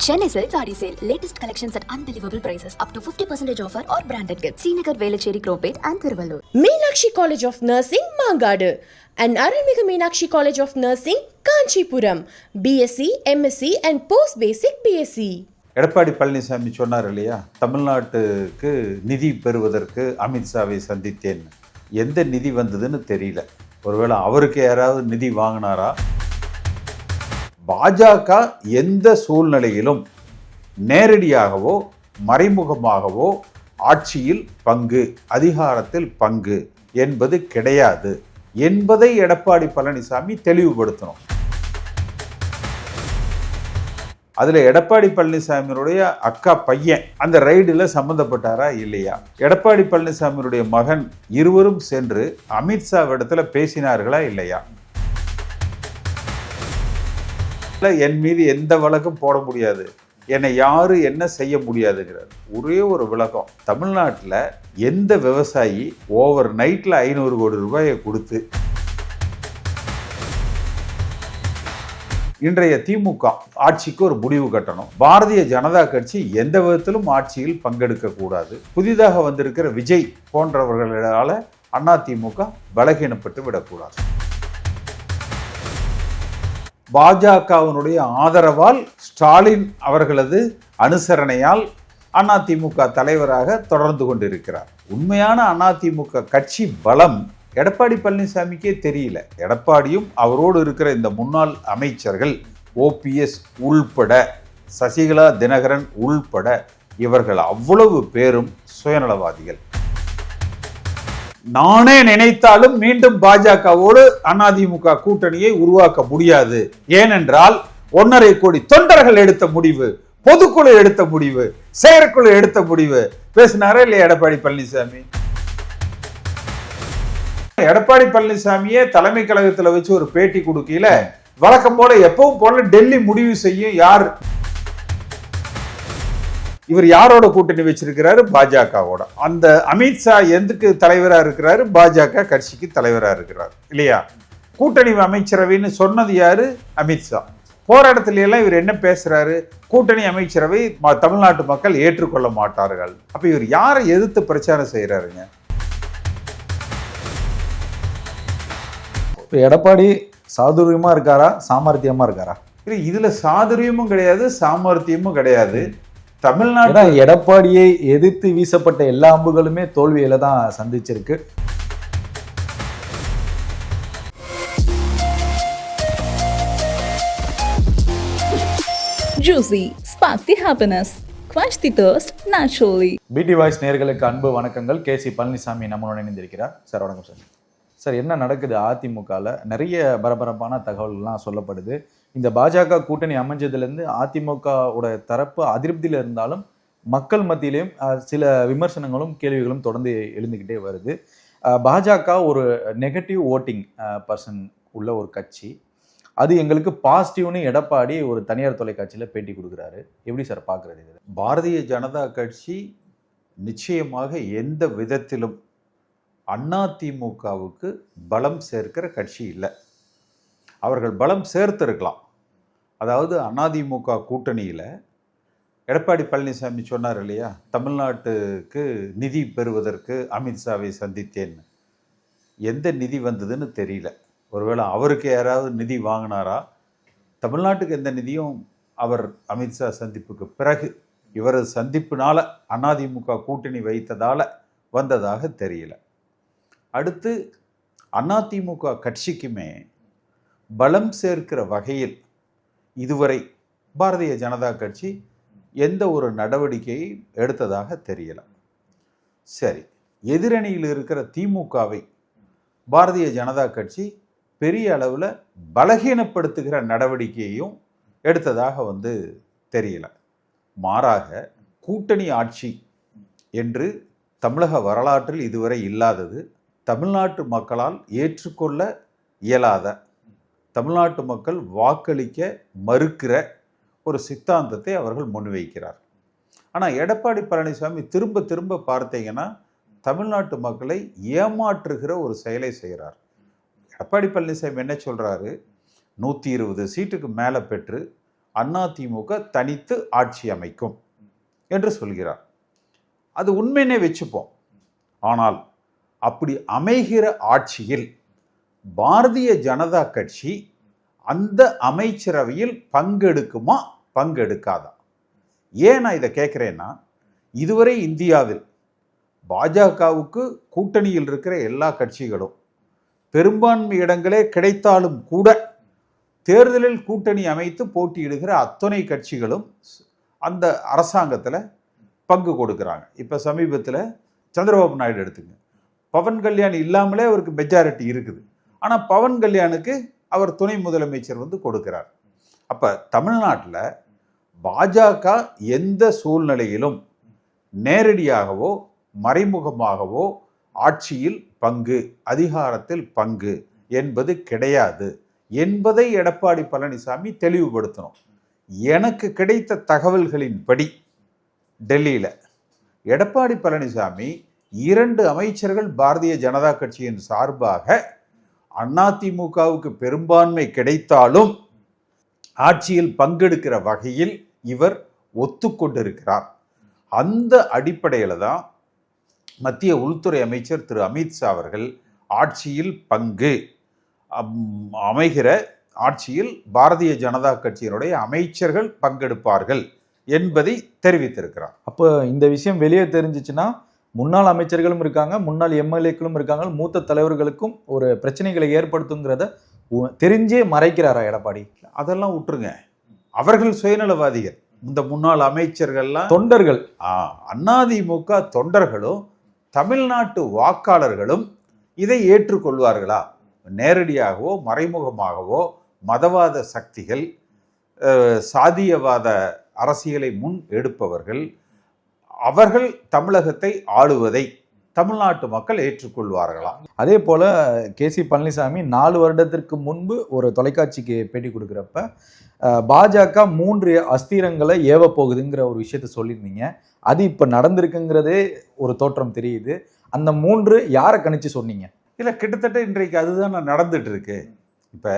Chennai Silk Saree Sale. Latest collections at unbelievable prices. Up to 50% offer or branded gifts. Srinagar, Velachery, Cropate and Thiruvallur. Meenakshi College of Nursing, Mangadu. And Arulmigu Meenakshi College of Nursing, Kanchipuram. BSc, MSc and Post-Basic BSc. Edappadi Palaniswami சொன்னார் இல்லையா, தமிழ்நாட்டுக்கு நிதி பெறுவதற்கு அமித்ஷாவை சந்தித்தேன். எந்த நிதி வந்ததுன்னு தெரியல. ஒருவேளை அவருக்கு யாராவது நிதி வாங்கினாரா? பாஜக எந்த சூழ்நிலையிலும் நேரடியாகவோ மறைமுகமாகவோ ஆட்சியில் பங்கு, அதிகாரத்தில் பங்கு என்பது கிடையாது என்பதை எடப்பாடி பழனிசாமி தெளிவுபடுத்தணும். அதில் எடப்பாடி பழனிசாமியுடைய அக்கா பையன் அந்த ரைடில் சம்மந்தப்பட்டாரா இல்லையா? எடப்பாடி பழனிசாமியுடைய மகன் இருவரும் சென்று அமித்ஷாவிடத்தில் பேசினார்களா இல்லையா? என் மீது எந்த வழக்கும் போட முடியாது, என்னை யாரு என்ன செய்ய முடியாதுங்கிறார். ஒரே ஒரு விளக்கம், தமிழ்நாட்டில் எந்த விவசாயி ஓவர் நைட்டில் 500 கோடி ரூபாயை கொடுத்து இன்றைய திமுக ஆட்சிக்கு ஒரு முடிவு கட்டணும், பாரதிய ஜனதா கட்சி எந்த விதத்திலும் ஆட்சியில் பங்கெடுக்க கூடாது, புதிதாக வந்திருக்கிற விஜய் போன்றவர்களால அதிமுக பலகீனப்பட்டு விடக்கூடாது, பாஜகவினுடைய ஆதரவால் ஸ்டாலின் அவர்களது அனுசரணையால் அதிமுக தலைவராக தொடர்ந்து கொண்டிருக்கிறார். உண்மையான அதிமுக கட்சி பலம் எடப்பாடி பழனிசாமிக்கே தெரியல. எடப்பாடியும் அவரோடு இருக்கிற இந்த முன்னாள் அமைச்சர்கள் OPS உள்பட, சசிகலா தினகரன் உள்பட இவர்கள் அவ்வளவு பேரும் சுயநலவாதிகள். நானே நினைத்தாலும் மீண்டும் பாஜகவோடு அதிமுக கூட்டணியை உருவாக்க முடியாது. ஏனென்றால் 1.5 கோடி தொண்டர்கள் எடுத்த முடிவு, பொதுக்குழு எடுத்த முடிவு, செயற்குழு எடுத்த முடிவு. பேசினாரா இல்லையா எடப்பாடி பழனிசாமி? எடப்பாடி பழனிசாமியே தலைமை கழகத்தில் வச்சு ஒரு பேட்டி கொடுக்கல, வழக்கம் போல எப்பவும் போல டெல்லி முடிவு செய்யும் யார். இவர் யாரோட கூட்டணி வச்சிருக்கிறாரு? பாஜகவோட. அந்த அமித்ஷா எதுக்கு தலைவரா இருக்கிறாரு? பாஜக கட்சிக்கு தலைவரா இருக்கிறார் இல்லையா? கூட்டணி அமைச்சரவைன்னு சொன்னது யாரு? அமித்ஷா. போராட்டத்தில எல்லாம் இவர் என்ன பேசுறாரு? கூட்டணி அமைச்சரவை தமிழ்நாட்டு மக்கள் ஏற்றுக்கொள்ள மாட்டார்கள். அப்ப இவர் யாரை எதிர்த்து பிரச்சாரம் செய்யறாருங்க? எடப்பாடி சாதுரியமா இருக்காரா, சாமர்த்தியமா இருக்காரா? இதுல சாதுரியமும் கிடையாது, சாமர்த்தியமும் கிடையாது. தமிழ்நாடு எடப்பாடியை எதிர்த்து வீசப்பட்ட எல்லா அம்புகளுமே தோல்வியில தான் சந்திச்சிருக்கு. Juicy, spark the happiness, quench the thirst naturally. பிடி வாய்ஸ் நேயர்களுக்கு அன்பு வணக்கங்கள். KC பழனிசாமி நம்மளோட இணைந்திருக்கிறார். சார் வணக்கம் சார். சார், என்ன நடக்குது அதிமுகவில்? நிறைய பரபரப்பான தகவல்கள்லாம் சொல்லப்படுது. இந்த பாஜக கூட்டணி அமைஞ்சதுலேருந்து அதிமுகவோட தரப்பு அதிருப்தியில் இருந்தாலும் மக்கள் மத்தியிலையும் சில விமர்சனங்களும் கேள்விகளும் தொடர்ந்து எழுந்துக்கிட்டே வருது. பாஜக ஒரு நெகட்டிவ் ஓட்டிங் பர்சன் உள்ள ஒரு கட்சி, அது எங்களுக்கு பாசிட்டிவ்னு எடப்பாடி ஒரு தனியார் தொலைக்காட்சியில் பேட்டி கொடுக்குறாரு. எப்படி சார் பார்க்குறது இது? பாரதிய ஜனதா கட்சி நிச்சயமாக எந்த விதத்திலும் அதிமுகவுக்கு பலம் சேர்க்கிற கட்சி இல்லை. அவர்கள் பலம் சேர்த்திருக்கலாம். அதாவது அதிமுக கூட்டணியில் எடப்பாடி பழனிசாமி சொன்னார் இல்லையா, தமிழ்நாட்டுக்கு நிதி பெறுவதற்கு அமித்ஷாவை சந்தித்தேன். எந்த நிதி வந்ததுன்னு தெரியல. ஒருவேளை அவருக்கு யாராவது நிதி வாங்கினாரா? தமிழ்நாட்டுக்கு எந்த நிதியும் அவர் அமித்ஷா சந்திப்புக்கு பிறகு இவரது சந்திப்புனால அதிமுக கூட்டணி வைத்ததால வந்ததாக தெரியல. அடுத்து அதிமுக கட்சிக்குமே பலம் சேர்க்கிற வகையில் இதுவரை பாரதிய ஜனதா கட்சி எந்த ஒரு நடவடிக்கையை எடுத்ததாக தெரியல. சரி, எதிரணியில் இருக்கிற திமுகவை பாரதிய ஜனதா கட்சி பெரிய அளவில் பலகீனப்படுத்துகிற நடவடிக்கையையும் எடுத்ததாக தெரியல. மாறாக கூட்டணி ஆட்சி என்று தமிழக வரலாற்றில் இதுவரை இல்லாதது, தமிழ்நாட்டு மக்களால் ஏற்றுக்கொள்ள இயலாத, தமிழ்நாட்டு மக்கள் வாக்களிக்க மறுக்கிற ஒரு சித்தாந்தத்தை அவர்கள் முன்வைக்கிறார். ஆனால் எடப்பாடி பழனிசாமி திரும்ப திரும்ப பார்த்தீங்கன்னா தமிழ்நாட்டு மக்களை ஏமாற்றுகிற ஒரு செயலை செய்கிறார். எடப்பாடி பழனிசாமி என்ன சொல்கிறாரு? 120 சீட்டுக்கு மேலே பெற்று அதிமுக தனித்து ஆட்சி அமைக்கும் என்று சொல்கிறார். அது உண்மையினே வச்சுப்போம். ஆனால் அப்படி அமைகிற ஆட்சியில் பாரதிய ஜனதா கட்சி அந்த அமைச்சரவையில் பங்கெடுக்குமா பங்கெடுக்காதா? ஏன் நான் இதை கேட்குறேன்னா, இதுவரை இந்தியாவில் பாஜகவுக்கு கூட்டணியில் இருக்கிற எல்லா கட்சிகளும் பெரும்பான்மை இடங்களே கிடைத்தாலும் கூட தேர்தலில் கூட்டணி அமைத்து போட்டியிடுகிற அத்தனை கட்சிகளும் அந்த அரசாங்கத்தில் பங்கு கொடுக்குறாங்க. இப்போ சமீபத்தில் சந்திரபாபு நாயுடு எடுத்துங்க, பவன் கல்யாண் இல்லாமலே அவருக்கு மெஜாரிட்டி இருக்குது. ஆனால் பவன் கல்யாணுக்கு அவர் துணை முதலமைச்சர் கொடுக்கிறார். அப்போ தமிழ்நாட்டில் பாஜக எந்த சூழ்நிலையிலும் நேரடியாகவோ மறைமுகமாகவோ ஆட்சியில் பங்கு, அதிகாரத்தில் பங்கு என்பது கிடையாது என்பதை எடப்பாடி பழனிசாமி தெளிவுபடுத்தணும். எனக்கு கிடைத்த தகவல்களின்படி டெல்லியில் எடப்பாடி பழனிசாமி 2 அமைச்சர்கள் பாரதிய ஜனதா கட்சியின் சார்பாக அதிமுகவுக்கு பெரும்பான்மை கிடைத்தாலும் ஆட்சியில் பங்கெடுக்கிற வகையில் இவர் ஒத்துக்கொண்டிருக்கிறார். அந்த அடிப்படையில் தான் மத்திய உள்துறை அமைச்சர் திரு அமித்ஷா அவர்கள் ஆட்சியில் பங்கு அமைகிற ஆட்சியில் பாரதிய ஜனதா கட்சியினுடைய அமைச்சர்கள் பங்கெடுப்பார்கள் என்பதை தெரிவித்திருக்கிறார். அப்போ இந்த விஷயம் வெளியே தெரிஞ்சிச்சுன்னா முன்னாள் அமைச்சர்களும் இருக்காங்க, முன்னாள் எம்எல்ஏக்களும் இருக்காங்க, மூத்த தலைவர்களுக்கும் ஒரு பிரச்சனைகளை ஏற்படுத்துங்கிறத தெரிஞ்சே மறைக்கிறாரா எடப்பாடி? அதெல்லாம் விட்டுருங்க, அவர்கள் சுயநலவாதிகள். இந்த முன்னாள் அமைச்சர்கள்லாம் தொண்டர்கள். அதிமுக தொண்டர்களும் தமிழ்நாட்டு வாக்காளர்களும் இதை ஏற்றுக்கொள்வார்களா? நேரடியாகவோ மறைமுகமாகவோ மதவாத சக்திகள், சாதியவாத அரசியலை முன் எடுப்பவர்கள், அவர்கள் தமிழகத்தை ஆளுவதை தமிழ்நாட்டு மக்கள் ஏற்றுக்கொள்வார்களா? அதே போல கேசி பழனிசாமி 4 வருடத்திற்கு முன்பு ஒரு தொலைக்காட்சிக்கு பேட்டி கொடுக்குறப்ப பாஜக 3 அஸ்திரங்களை ஏவ போகுதுங்கிற ஒரு விஷயத்த சொல்லியிருந்தீங்க. அது இப்போ நடந்திருக்குங்கிறதே ஒரு தோற்றம் தெரியுது. அந்த 3 யாரை கணிச்சு சொன்னீங்க? இல்லை, கிட்டத்தட்ட இன்றைக்கு அதுதான் நடந்துட்டு இருக்கு. இப்போ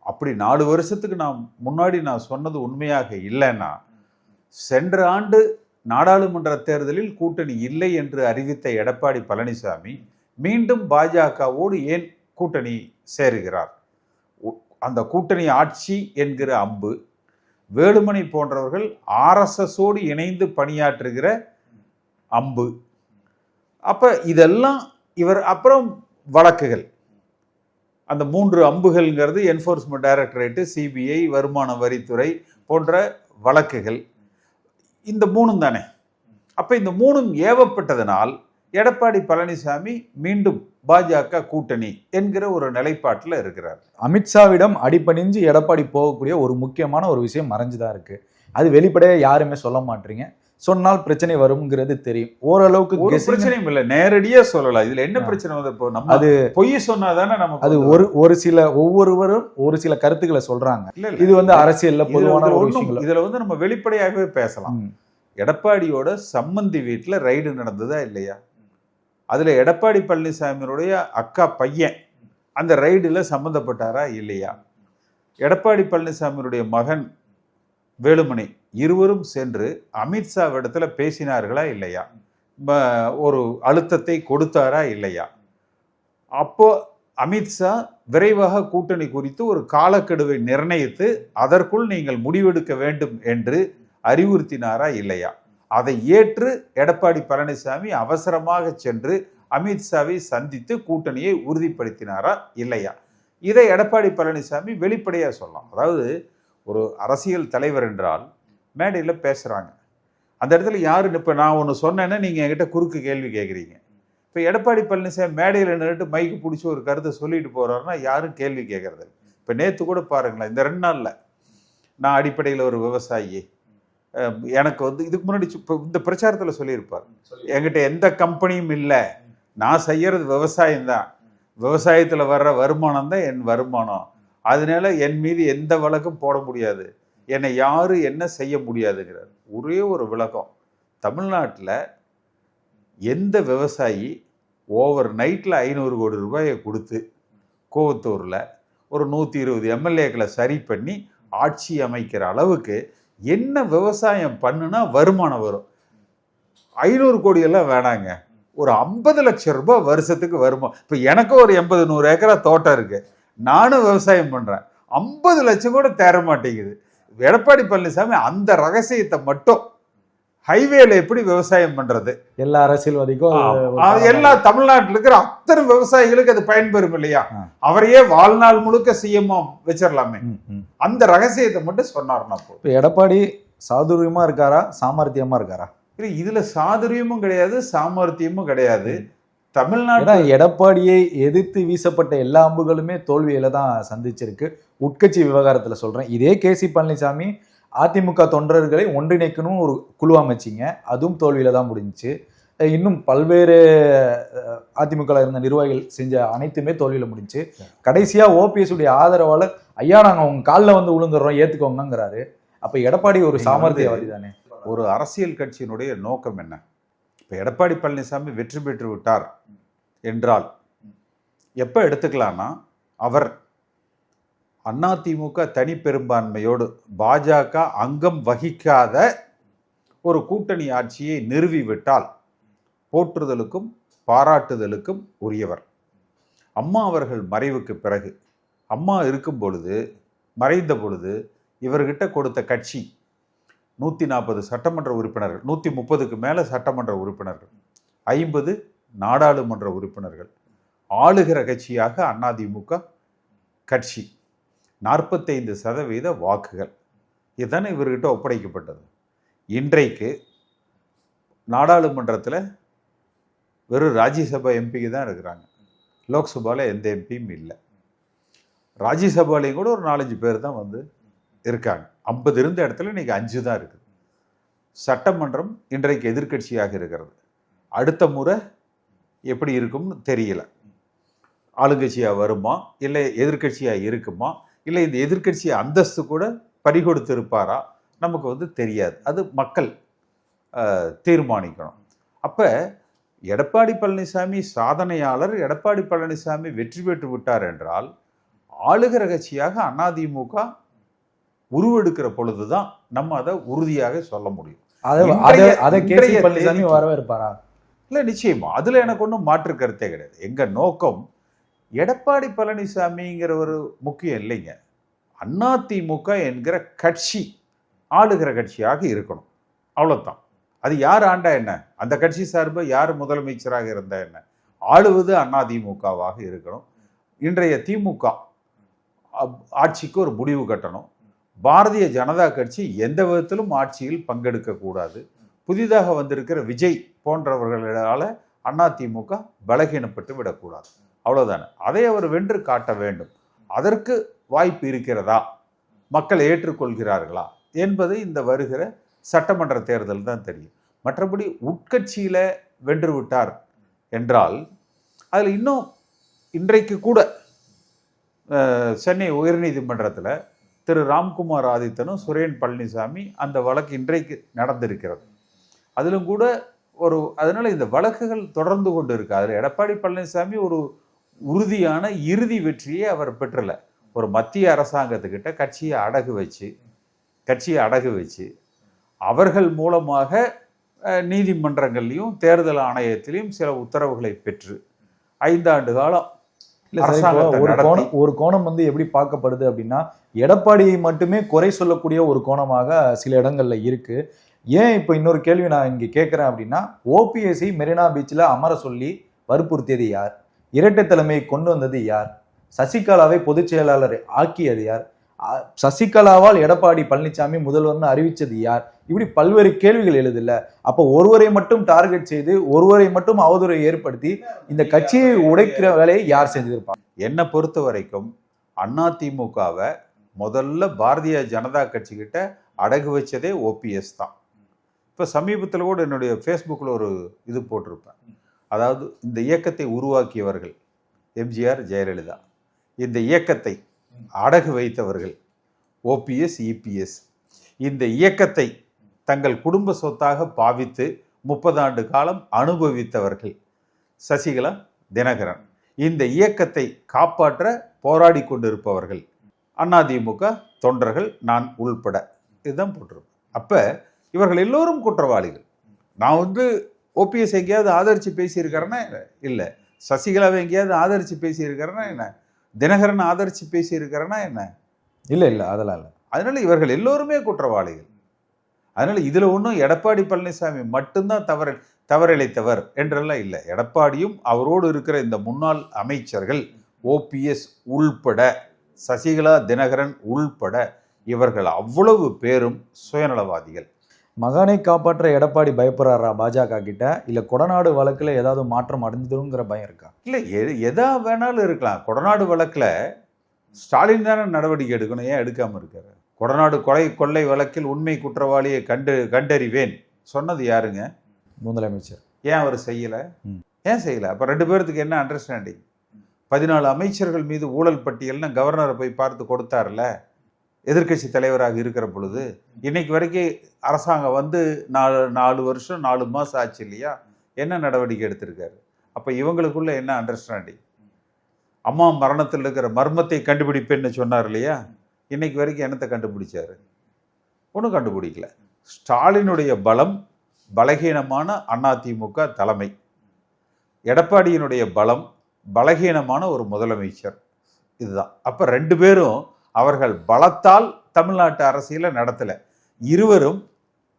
அப்படி 4 வருஷத்துக்கு முன்னாடி நான் சொன்னது உண்மையாக இல்லைன்னா, சென்ற ஆண்டு நாடாளுமன்ற தேர்தலில் கூட்டணி இல்லை என்று அறிவித்த எடப்பாடி பழனிசாமி மீண்டும் பாஜகவோடு ஏன் கூட்டணி சேருகிறார்? அந்த கூட்டணி ஆட்சி என்கிற அம்பு, வேலுமணி போன்றவர்கள் ஆர்எஸ்எஸோடு இணைந்து பணியாற்றுகிற அம்பு. அப்ப இதெல்லாம் இவர் அப்புறம் வழக்குகள், அந்த 3 அம்புகள்ங்கிறது என்ஃபோர்ஸ்மெண்ட் டைரக்டரேட்டு, சிபிஐ, வருமான வரித்துறை போன்ற வழக்குகள். இந்த 3 தானே. அப்ப இந்த 3 ஏவப்பட்டதனால் எடப்பாடி பழனிசாமி மீண்டும் பாஜக கூட்டணி என்கிற ஒரு நிலைப்பாட்டில் இருக்கிறார். அமித்ஷாவிடம் அடிபணிஞ்சு எடப்பாடி போகக்கூடிய ஒரு முக்கியமான ஒரு விஷயம் மறைஞ்சுதான் இருக்கு. அது வெளிப்படையாக யாருமே சொல்ல மாட்டீங்க. சொன்னால் பிரச்சனை வரும்ங்கிறது தெரியும். ஓரளவுக்கு ஒரு பிரச்சனையும் இல்லை, நேரடியா சொல்லலாம். இதுல என்ன பிரச்சனை வந்து, இப்போ நம்ம அது பொய் சொன்னாதானே நம்ம அது ஒரு சில ஒவ்வொருவரும் ஒரு சில கருத்துக்களை சொல்றாங்க. இது அரசியல்ல பொதுவான ஒரு விஷயம். இதுல நம்ம வெளிப்படையாகவே பேசலாம். எடப்பாடியோட சம்மந்தி வீட்டுல ரைடு நடந்ததா இல்லையா? அதுல எடப்பாடி பழனிசாமியுடைய அக்கா பையன் அந்த ரைடுல சம்பந்தப்பட்டாரா இல்லையா? எடப்பாடி பழனிசாமியுடைய மகன் வேலுமணி இருவரும் சென்று அமித்ஷாவிடத்துல பேசினார்களா இல்லையா? ஒரு அழுத்தத்தை கொடுத்தாரா இல்லையா? அப்போ அமித்ஷா விரைவாக கூட்டணி குறித்து ஒரு காலக்கெடுவை நிர்ணயித்து அதற்குள் நீங்கள் முடிவெடுக்க வேண்டும் என்று அறிவுறுத்தினாரா இல்லையா? அதை ஏற்று எடப்பாடி பழனிசாமி அவசரமாக சென்று அமித்ஷாவை சந்தித்து கூட்டணியை உறுதிப்படுத்தினாரா இல்லையா? இதை எடப்பாடி பழனிசாமி வெளிப்படையா சொல்லலாம். அதாவது ஒரு அரசியல் தலைவர் என்றால் மேடையில் பேசுகிறாங்க, அந்த இடத்துல யாருன்னு, இப்போ நான் ஒன்று சொன்னேன்னா நீங்கள் என்கிட்ட குறுக்கு கேள்வி கேட்குறீங்க. இப்போ எடப்பாடி பழனிசாமி மேடையில் நின்றுட்டு மைக்கு பிடிச்சி ஒரு கருத்தை சொல்லிட்டு போகிறாருன்னா யாரும் கேள்வி கேட்கறது. இப்போ நேற்று கூட பாருங்களேன், இந்த 2 நாளில் நான் அடிப்படையில் ஒரு விவசாயி, எனக்கு இதுக்கு முன்னாடி இப்போ இந்த பிரச்சாரத்தில் சொல்லியிருப்பார், என்கிட்ட எந்த கம்பெனியும் இல்லை, நான் செய்யறது விவசாயம்தான், விவசாயத்தில் வர்ற வருமானம் தான் என் வருமானம், அதனால என் மீது எந்த வழக்கும் போட முடியாது, என்னை யாரும் என்ன செய்ய முடியாதுங்கிறார். ஒரே ஒரு விளக்கம், தமிழ்நாட்டில் எந்த விவசாயி ஓவர் நைட்டில் 500 கோடி ரூபாயை கொடுத்து கோவத்தூரில் ஒரு 120 எம்எல்ஏக்களை சரி பண்ணி ஆட்சி அமைக்கிற அளவுக்கு என்ன விவசாயம் பண்ணுனா வருமானம் வரும். 500 கோடி எல்லாம் வேணாங்க, ஒரு 50 லட்சம் ரூபாய் வருஷத்துக்கு வருமா. இப்போ எனக்கு ஒரு 80-100 ஏக்கரா தோட்டம் இருக்கு, நானும் விவசாயம் பண்றேன், 50 லட்சம் கூட தேர மாட்டேங்குது. எடப்பாடி பழனிசாமி அந்த ரகசியத்தை மட்டும், ஹைவேல எப்படி விவசாயம் பண்றது, எல்லா அரசியல்வாதிக்கும் எல்லா தமிழ்நாட்டில் இருக்கிற அத்தனை விவசாயிகளுக்கு அது பயன்பெறும் இல்லையா, அவரையே வாழ்நாள் முழுக்க சிஎம்மா வச்சிடலாமே. அந்த ரகசியத்தை மட்டும் சொன்னார்னா இப்போ எடப்பாடி சாதுரியமா இருக்காரா சாமர்த்தியமா இருக்காரா? இல்லை, இதுல சாதுரியமும் கிடையாது சாமர்த்தியமும் கிடையாது. தமிழ்நாடு எடப்பாடியை எதிர்த்து வீசப்பட்ட எல்லா அம்புகளுமே தோல்வியில தான் சந்திச்சிருக்கு. உட்கட்சி விவகாரத்துல சொல்றேன். இதே கேசி பழனிசாமி அதிமுக தொண்டர்களை ஒன்றிணைக்கணும் ஒரு குழு அமைச்சிங்க, அதுவும் தோல்வியில தான் முடிஞ்சிச்சு. இன்னும் பல்வேறு அதிமுக இருந்த நிர்வாகிகள் செஞ்ச அனைத்துமே தோல்வியில முடிஞ்சு. கடைசியா ஓபிஎஸ் உடைய ஆதரவாளர் ஐயா நாங்க உங்க காலில் வந்து விழுந்துடுறோம் ஏத்துக்கோங்கிறாரு. அப்ப எடப்பாடி ஒரு சாமர்த்தியவாதி தானே. ஒரு அரசியல் கட்சியினுடைய நோக்கம் என்ன? இப்ப எடப்பாடி பழனிசாமி வெற்றி பெற்று விட்டார் என்றால் எப்ப எடுத்துக்கலாம்னா, அவர் அதிமுக தனி பெரும்பான்மையோடு பாஜக அங்கம் வகிக்காத ஒரு கூட்டணி ஆட்சியை நிறுவிவிட்டால் போற்றுதலுக்கும் பாராட்டுதலுக்கும் உரியவர். அம்மா அவர்கள் மறைவுக்கு பிறகு, அம்மா இருக்கும் பொழுது, மறைந்த பொழுது இவர்கிட்ட கொடுத்த கட்சி 140 சட்டமன்ற உறுப்பினர்கள், 130க்கு மேல சட்டமன்ற உறுப்பினர்கள், 50 நாடாளுமன்ற உறுப்பினர்கள், ஆளுகிற கட்சியாக அதிமுக கட்சி, 45% வாக்குகள், இதுதானே இவர்கிட்ட ஒப்படைக்கப்பட்டது. இன்றைக்கு நாடாளுமன்றத்தில் வெறும் ராஜ்யசபா எம்பிக்கு தான் இருக்கிறாங்க, லோக்சபாவில் எந்த எம்பியும் இல்லை. ராஜ்யசபாலையும் கூட ஒரு 4-5 பேர் தான் வந்து இருக்காங்க. 50 இருந்த இடத்துல இன்னைக்கு 5 தான் இருக்குது. சட்டமன்றம் இன்றைக்கு எதிர்கட்சியாக இருக்கிறது. அடுத்த முறை எப்படி இருக்கும்னு தெரியல. ஆளுங்கட்சியாக வருமா, இல்லை எதிர்கட்சியாக இருக்குமா, இல்லை இந்த எதிர்கட்சி அந்தஸ்து கூட பறிகொடுத்து இருப்பாரா, நமக்கு வந்து தெரியாது. அது மக்கள் தீர்மானிக்கணும். அப்போ எடப்பாடி பழனிசாமி சாதனையாளர், எடப்பாடி பழனிசாமி வெற்றி பெற்று விட்டார் என்றால் ஆளுகிற கட்சியாக அதிமுக உருவெடுக்கிற பொழுதுதான் நம்ம அதை உறுதியாக சொல்ல முடியும். வரவேற்பாரா? இல்லை, நிச்சயமா. அதுல எனக்கு ஒன்றும் மாற்று கருத்தே கிடையாது. எங்க நோக்கம் எடப்பாடி பழனிசாமிங்கிற ஒரு முக்கியம் இல்லைங்க. அதிமுக என்கிற கட்சி ஆளுகிற கட்சியாக இருக்கணும், அவ்வளவுதான். அது யார் ஆண்டா என்ன, அந்த கட்சி சார்பு யார் முதலமைச்சராக இருந்தா என்ன, ஆளுவது அதிமுகவாக இருக்கணும். இன்றைய திமுக ஆட்சிக்கு ஒரு முடிவு கட்டணும். பாரதிய ஜனதா கட்சி எந்த விதத்திலும் ஆட்சியில் பங்கெடுக்க கூடாது. புதிதாக வந்திருக்கிற விஜய் போன்றவர்களால அதிமுக பலகீனப்பட்டு விடக்கூடாது, அவ்வளவுதானே. அதை அவர் வென்று காட்ட வேண்டும். அதற்கு வாய்ப்பு இருக்கிறதா, மக்கள் ஏற்றுக்கொள்கிறார்களா என்பது இந்த வருகிற சட்டமன்ற தேர்தல் தான் தெரியும். மற்றபடி உட்கட்சியில வென்று விட்டார் என்றால் அதில் இன்னும் இன்றைக்கு கூட சென்னை உயர்நீதிமன்றத்தில் திரு ராம்குமார் ஆதித்தனும் சுரேன் பழனிசாமி அந்த வழக்கு இன்றைக்கு நடந்திருக்கிறது. அதிலும் கூட அதனால இந்த வழக்குகள் தொடர்ந்து கொண்டு இருக்கு. அதில் எடப்பாடி பழனிசாமி ஒரு உறுதியான இறுதி வெற்றியை அவர் பெற்றல. ஒரு மத்திய அரசாங்கத்துக்கிட்ட கட்சியை அடகு வச்சு அவர்கள் மூலமாக நீதிமன்றங்கள்லையும் தேர்தல் ஆணையத்திலையும் சில உத்தரவுகளை பெற்று 5 ஆண்டு காலம் ஒரு கோணம் வந்து எப்படி பார்க்கப்படுது அப்படின்னா, எடப்பாடியை மட்டுமே குறை சொல்லக்கூடிய ஒரு கோணமாக சில இடங்கள்ல இருக்கு. ஏன் இப்போ இன்னொரு கேள்வி நான் இங்க கேட்கிறேன் அப்படின்னா, ஓபிஎஸ்சி மெரினா பீச்சில் அமர சொல்லி வற்புறுத்தியது யார்? இரட்டை தலைமையை கொண்டு வந்தது யார்? சசிகலாவை பொதுச் செயலாளர் ஆக்கியது யார்? சசிகலாவால் எடப்பாடி பழனிசாமி முதல்வர்னு அறிவிச்சது யார்? இப்படி பல்வேறு கேள்விகள் எழுதில்ல. அப்போ ஒருவரை மட்டும் டார்கெட் செய்து, ஒருவரை மட்டும் அவதூறை ஏற்படுத்தி இந்த கட்சியை உடைக்கிற வேலையை யார் செஞ்சிருப்பாங்க? என்னை பொறுத்த வரைக்கும் அதிமுகவை முதல்ல பாரதிய ஜனதா கட்சி கிட்ட அடகு வச்சதே ஓபிஎஸ் தான். இப்போ சமீபத்தில் கூட என்னுடைய ஃபேஸ்புக்கில் ஒரு இது போட்டிருப்பேன். அதாவது இந்த இயக்கத்தை உருவாக்கியவர்கள் எம்ஜிஆர், ஜெயலலிதா. இந்த இயக்கத்தை அடகு வைத்தவர்கள் ஓபிஎஸ், இபிஎஸ். இந்த இயக்கத்தை தங்கள் குடும்ப சொத்தாக பாவித்து 30 ஆண்டு காலம் அனுபவித்தவர்கள் சசிகலா, தினகரன். இந்த இயக்கத்தை காப்பாற்ற போராடி கொண்டிருப்பவர்கள் அதிமுக தொண்டர்கள் நான் உள்பட, இதுதான் போட்டிருப்பேன். அப்போ இவர்கள் எல்லோரும் குற்றவாளிகள். நான் வந்து ஓபிஎஸ் எங்கேயாவது ஆதரித்து பேசியிருக்கிறேன்னா இல்லை, சசிகலாவை எங்கேயாவது ஆதரித்து பேசியிருக்கிறேன்னா என்ன, தினகரன் ஆதரித்து பேசியிருக்கிறேன்னா என்ன, இல்லை அதெல்லாம் இல்லை. அதனால இவர்கள் எல்லோருமே குற்றவாளிகள். அதனால இதில் ஒன்றும் எடப்பாடி பழனிசாமி மட்டும்தான் தவறிழைத்தவர் என்றெல்லாம் இல்லை. எடப்பாடியும் அவரோடு இருக்கிற இந்த முன்னாள் அமைச்சர்கள் ஓபிஎஸ் உள்பட, சசிகலா, தினகரன் உள்பட இவர்கள் அவ்வளவு பேரும் சுயநலவாதிகள். மகனை காப்பாற்ற எடப்பாடி பயப்படுறாரா பாஜக கிட்ட, இல்ல கொடநாடு வழக்குல ஏதாவது மாற்றம் அடைஞ்சிடுங்கிற பயம் இருக்கா? இல்லை, எதா வேணாலும் இருக்கலாம். கொடநாடு வழக்கில் ஸ்டாலின் தானே நடவடிக்கை எடுக்கணும், ஏன் எடுக்காமல் இருக்காரு? கொடநாடு கொள்ளை வழக்கில் உண்மை குற்றவாளியை கண்டறிவேன் சொன்னது யாருங்க? முதலமைச்சர். ஏன் அவர் செய்யலை? ஏன் செய்யலை? அப்போ 2 பேர்த்துக்கு என்ன அண்டர்ஸ்டாண்டிங்? 14 அமைச்சர்கள் மீது ஊழல் பட்டியல்னு கவர்னரை போய் பார்த்து கொடுத்தார்ல எதிர்க்கட்சி தலைவராக இருக்கிற பொழுது. இன்னைக்கு வரைக்கும் அரசாங்கம் வந்து 4 வருஷம் 4 மாதம் ஆச்சு இல்லையா? என்ன நடவடிக்கை எடுத்திருக்காரு? அப்போ இவங்களுக்குள்ள என்ன அண்டர்ஸ்டாண்டிங்? அம்மா மரணத்தில் இருக்கிற மர்மத்தை கண்டுபிடிப்பேன்னு சொன்னார் இல்லையா? இன்னைக்கு வரைக்கும் என்னத்தை கண்டுபிடிச்சாரு? ஒன்றும் கண்டுபிடிக்கல. ஸ்டாலினுடைய பலம் பலகீனமான அதிமுக தலைமை, எடப்பாடியினுடைய பலம் பலகீனமான ஒரு முதலமைச்சர், இதுதான். அப்போ 2 பேரும் அவர்கள் பலத்தால் தமிழ்நாட்டு அரசியலை நடத்தலை, இருவரும்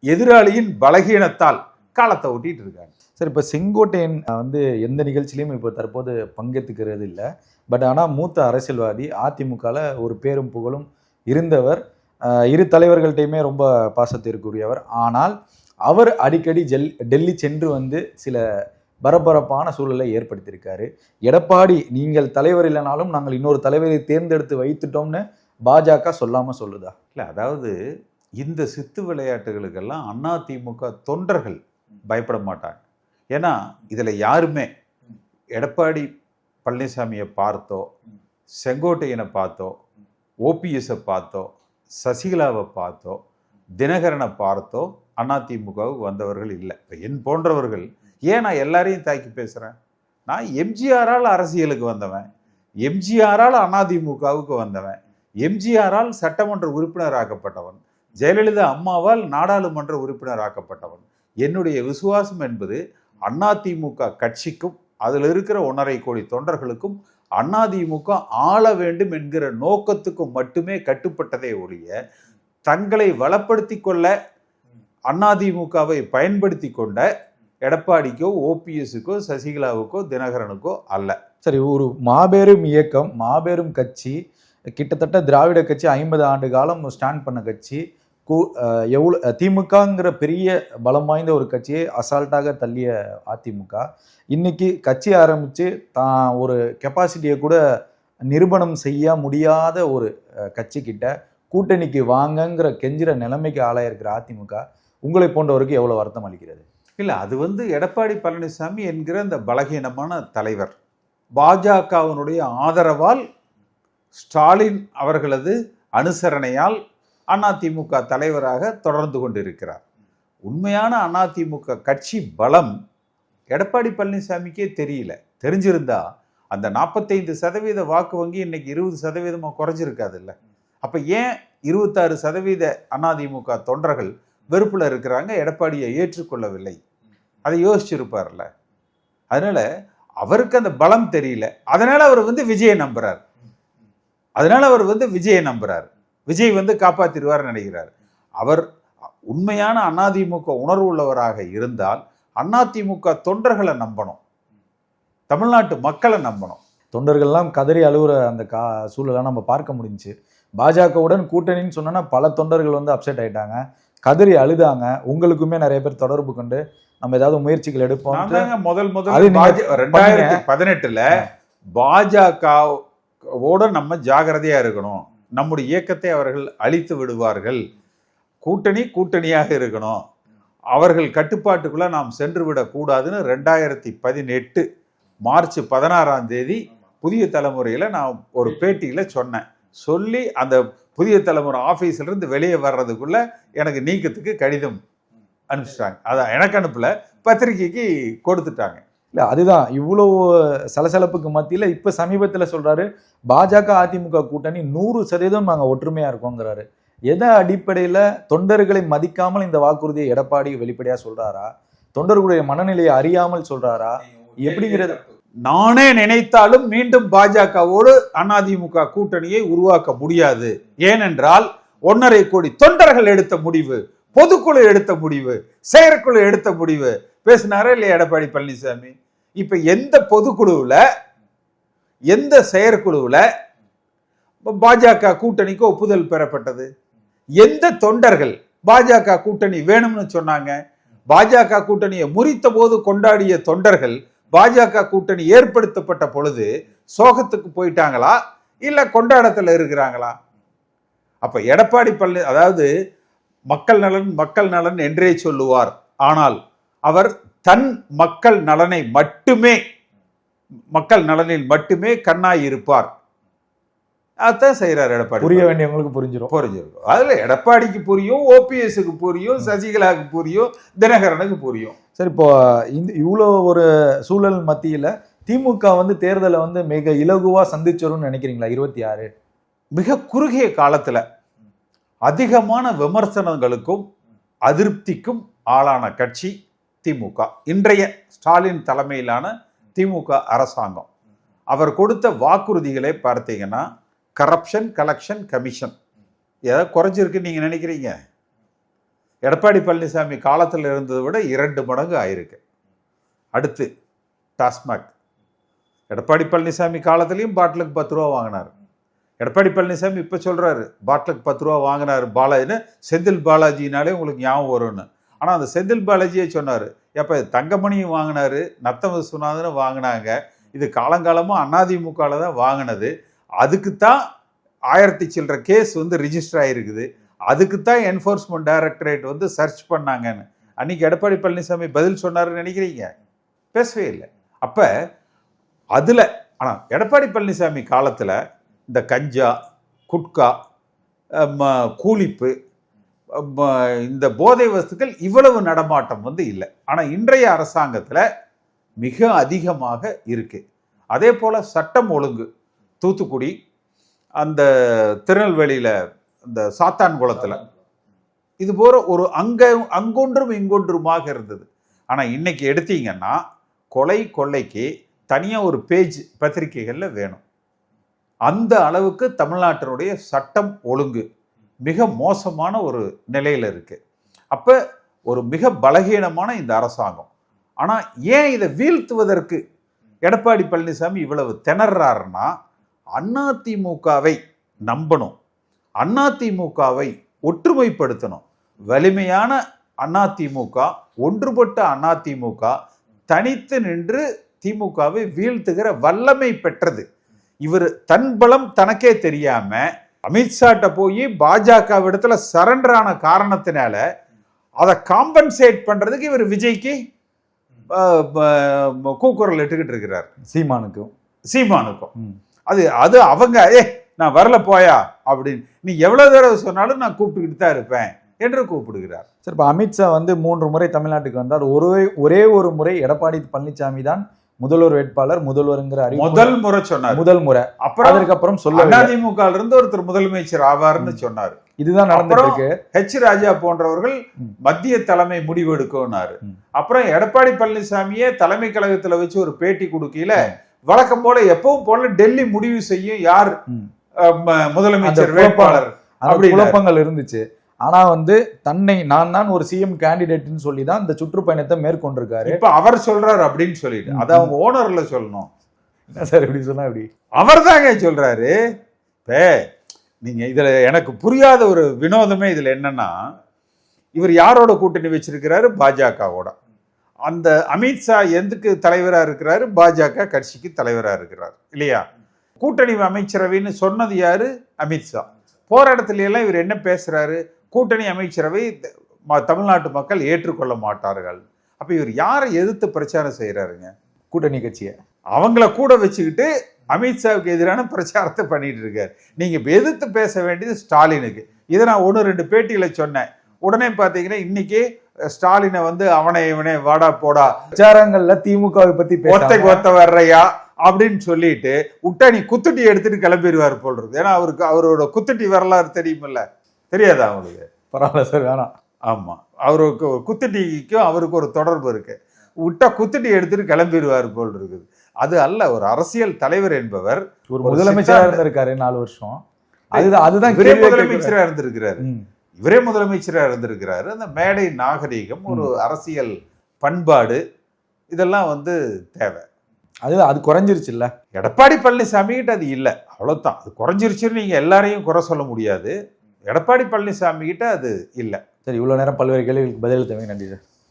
எதிராளியின் பலகீனத்தால் காலத்தை ஓட்டிட்டு இருக்காங்க. சரி, இப்போ செங்கோட்டையன் வந்து எந்த நிகழ்ச்சியிலையும் இப்போ தற்போது பங்கேற்றுக்கிறது இல்லை. பட் ஆனால் மூத்த அரசியல்வாதி, அதிமுகவில் ஒரு பேரும் புகழும் இருந்தவர், இரு தலைவர்கள்ட்டையுமே ரொம்ப பாசத்திற்குரியவர். ஆனால் அவர் அடிக்கடி டெல்லி சென்று வந்து சில பரபரப்பான சூழலை ஏற்படுத்தியிருக்காரு. எடப்பாடி நீங்கள் தலைவர் இல்லைனாலும் நாங்கள் இன்னொரு தலைவரை தேர்ந்தெடுத்து வைத்துட்டோம்னு பாஜக சொல்லாமல் சொல்லுதா? இல்லை, அதாவது இந்த சித்து விளையாட்டுகளுக்கெல்லாம் அதிமுக தொண்டர்கள் பயப்பட மாட்டாங்க. ஏன்னா இதில் யாருமே எடப்பாடி பழனிசாமியை பார்த்தோ, செங்கோட்டையனை பார்த்தோ, ஓபிஎஸ்ஸை பார்த்தோ, சசிகலாவை பார்த்தோ, தினகரனை பார்த்தோ அதிமுகவுக்கு வந்தவர்கள் இல்லை. இப்போ என் போன்றவர்கள், ஏன் நான் எல்லாரையும் தாக்கி பேசுகிறேன்? நான் எம்ஜிஆரால் அரசியலுக்கு வந்தவன், எம்ஜிஆரால் அதிமுகவுக்கு வந்தவன், எம்ஜிஆரால் சட்டமன்ற உறுப்பினர் ஆக்கப்பட்டவன், ஜெயலலிதா அம்மாவால் நாடாளுமன்ற உறுப்பினர் ஆக்கப்பட்டவன். என்னுடைய விசுவாசம் என்பது அதிமுக கட்சிக்கும் அதில் இருக்கிற 1.5 கோடி தொண்டர்களுக்கும் அதிமுக ஆள வேண்டும் என்கிற நோக்கத்துக்கும் மட்டுமே கட்டுப்பட்டதே ஒழிய தங்களை வளப்படுத்தி கொள்ள அதிமுகவை பயன்படுத்தி கொண்ட எடப்பாடிக்கோ, ஓபிஎஸ்க்கோ, சசிகலாவுக்கோ, தினகரனுக்கோ அல்ல. சரி, ஒரு மாபெரும் இயக்கம், மாபெரும் கட்சி, கிட்டத்தட்ட திராவிட கட்சி 50 ஆண்டு காலம் ஸ்டாண்ட் பண்ண கட்சி, எவ்வளோ திமுகங்கிற பெரிய பலம் வாய்ந்த ஒரு கட்சியை அசால்ட்டாக தள்ளிய அதிமுக இன்னைக்கு கட்சி ஆரம்பித்து தான் ஒரு கெப்பாசிட்டியை கூட நிரூபணம் செய்ய முடியாத ஒரு கட்சிக்கிட்ட கூட்டணிக்கு வாங்கங்கிற கெஞ்சிற நிலைமைக்கு ஆளாயிருக்கிற அதிமுக உங்களை போன்றவருக்கு எவ்வளோ வருத்தம் அளிக்கிறது? இல்லை, அது வந்து எடப்பாடி பழனிசாமி என்கிற இந்த பலகீனமான தலைவர் பாஜகவினுடைய ஆதரவால், ஸ்டாலின் அவர்களது அனுசரணையால் அதிமுக தலைவராக தொடர்ந்து கொண்டிருக்கிறார். உண்மையான அதிமுக கட்சி பலம் எடப்பாடி பழனிசாமிக்கே தெரியல. தெரிஞ்சிருந்தா அந்த 45% வாக்கு வங்கி இன்னைக்கு 20% குறைஞ்சிருக்காது இல்லை? அப்போ ஏன் 26% அதிமுக தொண்டர்கள் வெறுப்பில் இருக்கிறாங்க, எடப்பாடியை ஏற்றுக்கொள்ளவில்லை? அதை யோசிச்சிருப்பார்ல. அதனால அவருக்கு அந்த பலம் தெரியல. அதனால அவர் வந்து விஜயை நம்புறார். விஜய் வந்து காப்பாற்றிடுவார் நினைக்கிறார். அவர் உண்மையான அதிமுக உணர்வு உள்ளவராக இருந்தால் அதிமுக தொண்டர்களை நம்பணும், தமிழ்நாட்டு மக்களை நம்பணும். தொண்டர்கள்லாம் கதறி அழுகுற அந்த சூழலை நம்ம பார்க்க முடிஞ்சுச்சு. பாஜகவுடன் கூட்டணின்னு சொன்னா பல தொண்டர்கள் வந்து அப்செட் ஆயிட்டாங்க, கதறி அழுதாங்க. உங்களுக்குமே நிறைய பேர் தொடர்பு கொண்டு நம்ம ஏதாவது முயற்சிகள் எடுப்போம். முதல் 2018 பாஜகவோட நம்ம ஜாகிரதையா இருக்கணும், நம்முடைய இயக்கத்தை அவர்கள் அழித்து விடுவார்கள், கூட்டணியாக இருக்கணும், அவர்கள் கட்டுப்பாட்டுக்குள்ள நாம் சென்று விடக்கூடாதுன்னு 2018 மார்ச் 16 புதிய தலைமுறையில் நான் ஒரு பேட்டியில் சொன்னேன். சொல்லி அந்த புதிய தலைமுறை ஆஃபீஸிலிருந்து வெளியே வர்றதுக்குள்ள எனக்கு நீக்கத்துக்கு கடிதம் அனுப்பிச்சிட்டாங்க. அதான் எனக்கு அனுப்பல, பத்திரிகைக்கு கொடுத்துட்டாங்க. இல்ல அதுதான் இவ்வளவு சலசலப்புக்கு மத்தியில இப்ப சமீபத்துல சொல்றாரு பாஜக அதிமுக கூட்டணி 100% நாங்க ஒற்றுமையா இருக்கோங்கிறாரு. எதை அடிப்படையில தொண்டர்களை மதிக்காமல் இந்த வாக்குறுதியை எடப்பாடி வெளிப்படையா சொல்றாரா, தொண்டர்களுடைய மனநிலையை அறியாமல் சொல்றாரா, எப்படிங்கிறது? நானே நினைத்தாலும் மீண்டும் பாஜகவோடு அதிமுக கூட்டணியை உருவாக்க முடியாது. ஏனென்றால் 1.5 கோடி தொண்டர்கள் எடுத்த முடிவு, பொதுக்குழு எடுத்த முடிவு, செயற்குழு எடுத்த முடிவு. பேசினாரா இல்லையா எடப்பாடி பழனிசாமி? இப்ப எந்த பொதுக்குழுவுல எந்த செயற்குழுவுல பாஜக கூட்டணிக்கு ஒப்புதல் பெறப்பட்டது? எந்த தொண்டர்கள் பாஜக கூட்டணி வேணும்னு சொன்னாங்க? பாஜக கூட்டணியை முறித்த போது கொண்டாடிய தொண்டர்கள் பாஜக கூட்டணி ஏற்படுத்தப்பட்ட பொழுது சோகத்துக்கு போயிட்டாங்களா இல்ல கொண்டாடத்துல இருக்கிறாங்களா? அப்ப எடப்பாடி அதாவது மக்கள் நலன் மக்கள் நலன் என்றே சொல்லுவார். ஆனால் அவர் தன் மக்கள் நலனை மட்டுமே, மக்கள் நலனில் மட்டுமே கண்ணாய் இருப்பார். அதான் செய்யறாரு எடப்பாடி. புரிய வேண்டியவங்களுக்கு புரிஞ்சிருக்கும். அதுல எடப்பாடிக்கு புரியும், ஓபிஎஸ்க்கு புரியும், சசிகலாவுக்கு புரியும், தினகரனுக்கு புரியும். சரி, இப்போ இவ்வளோ ஒரு சூழல் மத்தியில திமுக தேர்தலை மிக இலகுவா சந்திச்சோம்னு நினைக்கிறீங்களா? 26 மிக குறுகிய காலத்துல அதிகமான விமர்சனங்களுக்கும் அதிருப்திக்கும் ஆளான கட்சி திமுக. இன்றைய ஸ்டாலின் தலைமையிலான திமுக அரசாங்கம் அவர் கொடுத்த வாக்குறுதிகளை பார்த்தீங்கன்னா கரப்ஷன், கலெக்ஷன், கமிஷன் ஏதாவது குறைஞ்சிருக்கு நீங்க நினைக்கிறீங்க? எடப்பாடி பழனிசாமி காலத்தில் இருந்ததை விட 2 மடங்கு ஆயிருக்கு. அடுத்து டாஸ்மாக். எடப்பாடி பழனிசாமி காலத்திலையும் பாட்டிலுக்கு 10 ரூபா வாங்கினார். எடப்பாடி பழனிசாமி இப்ப சொல்றாரு பாட்டிலுக்கு 10 ரூபா வாங்கினாரு பாலாஜின்னு. செந்தில் பாலாஜினாலே உங்களுக்கு ஞாபகம் வரும்னு. ஆனா அந்த செந்தில் பாலாஜியே சொன்னாரு, எப்ப தங்கமணியும் வாங்கினாரு, நத்தம் விஸ்வநாதனும் வாங்கினாங்க, இது காலங்காலமா அதிமுகவில் தான் வாங்கினது, அதுக்குத்தான் 1000 சில்லற கேஸ் ரிஜிஸ்டர் ஆயிருக்குது, அதுக்குத்தான் என்ஃபோர்ஸ்மெண்ட் டைரக்டரேட் சர்ச் பண்ணாங்கன்னு அன்னைக்கு எடப்பாடி பழனிசாமி பதில் சொன்னாருன்னு நினைக்கிறீங்க? பேசவே இல்லை. அப்ப அதுல ஆனா எடப்பாடி பழனிசாமி காலத்துல இந்த கஞ்சா, குட்கா, கூலிப்பு, இந்த போதை வஸ்துக்கள் இவ்வளவு நடமாட்டம் இல்லை. ஆனா இன்றைய அரசாங்கத்துல மிக அதிகமாக இருக்கு. அதே போல சட்டம் ஒழுங்கு, தூத்துக்குடி, அந்த திருநெல்வேலியில இந்த சாத்தான்குளத்துல இது போற ஒரு அங்கொன்றும் இங்கொன்றுமாக இருந்தது. ஆனா இன்னைக்கு எடுத்தீங்கன்னா கொள்ளைக்கு தனியா ஒரு பேஜ் பத்திரிகைகள்ல வேணும். அந்த அளவுக்கு தமிழ்நாட்டினுடைய சட்டம் ஒழுங்கு மிக மோசமான ஒரு நிலையில இருக்கு. அப்ப ஒரு மிக பலகீனமான இந்த அரசாங்கம். ஆனா ஏன் இதை வீழ்த்துவதற்கு எடப்பாடி பழனிசாமி இவ்வளவு திணறாருன்னா, அதிமுகவை நம்பணும், அதிமுகவை ஒற்றுமைப்படுத்தணும். வலிமையான அதிமுக, ஒன்றுபட்ட அதிமுக தனித்து நின்று திமுகவை வீழ்த்துகிற வல்லமை பெற்றது. இவர் தன் பலம் தனக்கே தெரியாம அமித்ஷாட்ட போய் பாஜக இடத்துல சரண்டர் ஆன காரணத்தினால அதை காம்பன்சேட் பண்றதுக்கு இவர் விஜய்க்கு கூக்குரல் இட்டுக்கிட்டு இருக்கிறார். சீமானுக்கும் அது அவங்க நான் வரல போயா அப்படின்னு நீ எவ்வளவு தடவை சொன்னாலும் நான் கூப்பிட்டுக்கிட்டு தான் இருப்பேன் என்று கூப்பிடுகிறார். சார், இப்போ அமித்ஷா 3 முறை தமிழ்நாட்டுக்கு வந்தார். ஒரே ஒரு முறை எடப்பாடி பழனிசாமி தான் முதல்வர் வேட்பாளர், முதல்வருங்கிற முதல் முறை சொன்னார். முதல் முறை. அப்புறம் அதுக்கப்புறம் சொல்ல அதிமுக இருந்து ஒருத்தர் முதலமைச்சர் ஆவார்னு சொன்னார். இதுதான் நடந்திருக்கு. ஹெச் ராஜா போன்றவர்கள் மத்திய தலைமை முடிவு எடுக்கணும்னாரு. அப்புறம் எடப்பாடி பழனிசாமியே தலைமை கழகத்துல வச்சு ஒரு பேட்டி கொடுக்கல, வழக்கம் போல எப்பவும் போல டெல்லி முடிவு செய்யும் யார் முதலமைச்சர் வேட்பாளர் அப்படி குழப்பங்கள் இருந்துச்சு. ஆனா தன்னை நான் தான் ஒரு சிஎம் கேண்டிடேட்னு சொல்லி தான் இந்த சுற்றுப்பயணத்தை மேற்கொண்டிருக்காரு. இப்ப அவர் சொல்றாரு அப்படின்னு சொல்லிட்டு அது அவங்க ஓனர்ல சொல்லணும். என்ன சார் இப்படி சொன்னா இப்படி? அவர் தாங்க சொல்றாரு. நீங்க இதுல எனக்கு புரியாத ஒரு வினோதமே இதுல என்னன்னா, இவர் யாரோட கூட்டணி வச்சிருக்கிறாரு? பாஜகவோட. அந்த அமித்ஷா எதுக்கு தலைவரா இருக்கிறாரு? பாஜக கட்சிக்கு தலைவரா இருக்கிறார் இல்லையா? கூட்டணி அமைச்சரவைன்னு சொன்னது யாரு? அமித்ஷா. போற இடத்துல எல்லாம் இவர் என்ன பேசுறாரு? கூட்டணி அமைச்சரவை தமிழ்நாட்டு மக்கள் ஏற்றுக்கொள்ள மாட்டார்கள். அப்ப இவர் யாரை எதிர்த்து பிரச்சாரம் செய்யறாருங்க? கூட்டணி கட்சியை அவங்கள கூட வச்சுக்கிட்டு அமித்ஷாவுக்கு எதிரான பிரச்சாரத்தை பண்ணிட்டு இருக்காரு. நீங்க எதிர்த்து பேச வேண்டியது ஸ்டாலினுக்கு. இதை நான் 1-2 பேட்டியில சொன்னேன். உடனே பாத்தீங்கன்னா இன்னைக்கு ஸ்டாலினை வந்து அவனை இவனே வாடா போடா பிரச்சாரங்கள்ல திமுகவை பத்தி ஒத்தை ஒத்த வர்றையா அப்படின்னு சொல்லிட்டு விட்டா நீ குத்துட்டி எடுத்துட்டு கிளம்பிடுவார் போல் இருக்கு. ஏன்னா அவரோட குத்துட்டி வரலாறு தெரியுமில்ல, தெரியாதா அவங்களுக்கு? பரவாயில்ல சார், வேணாம். ஆமா, அவருக்கு ஒரு குத்துட்டிக்கும் அவருக்கு ஒரு தொடர்பு இருக்கு. விட்டா குத்துட்டி எடுத்துட்டு கிளம்பிடுவார் போல் இருக்குது. அது அல்ல, ஒரு அரசியல் தலைவர் என்பவர் ஒரு முதலமைச்சரா இருந்திருக்காரு 4 வருஷம். அதுதான் இவரே முதலமைச்சரா இருந்திருக்கிறாரு. இவரே முதலமைச்சரா இருந்திருக்கிறாரு. அந்த மேடை நாகரீகம், ஒரு அரசியல் பண்பாடு, இதெல்லாம் வந்து தேவை. அது குறைஞ்சிருச்சு இல்ல. எடப்பாடி பழனிசாமி கிட்ட அது இல்லை, அவ்வளவுதான். அது குறைஞ்சிருச்சுன்னு நீங்க எல்லாரையும் குறை சொல்ல முடியாது. எடப்பாடி பழனிசாமி கிட்ட அது இல்லை. சரி, இவ்வளவு நேரம் பல்வேறு கேள்விகளுக்கு பதிலளித்தவங்க நன்றி சார்.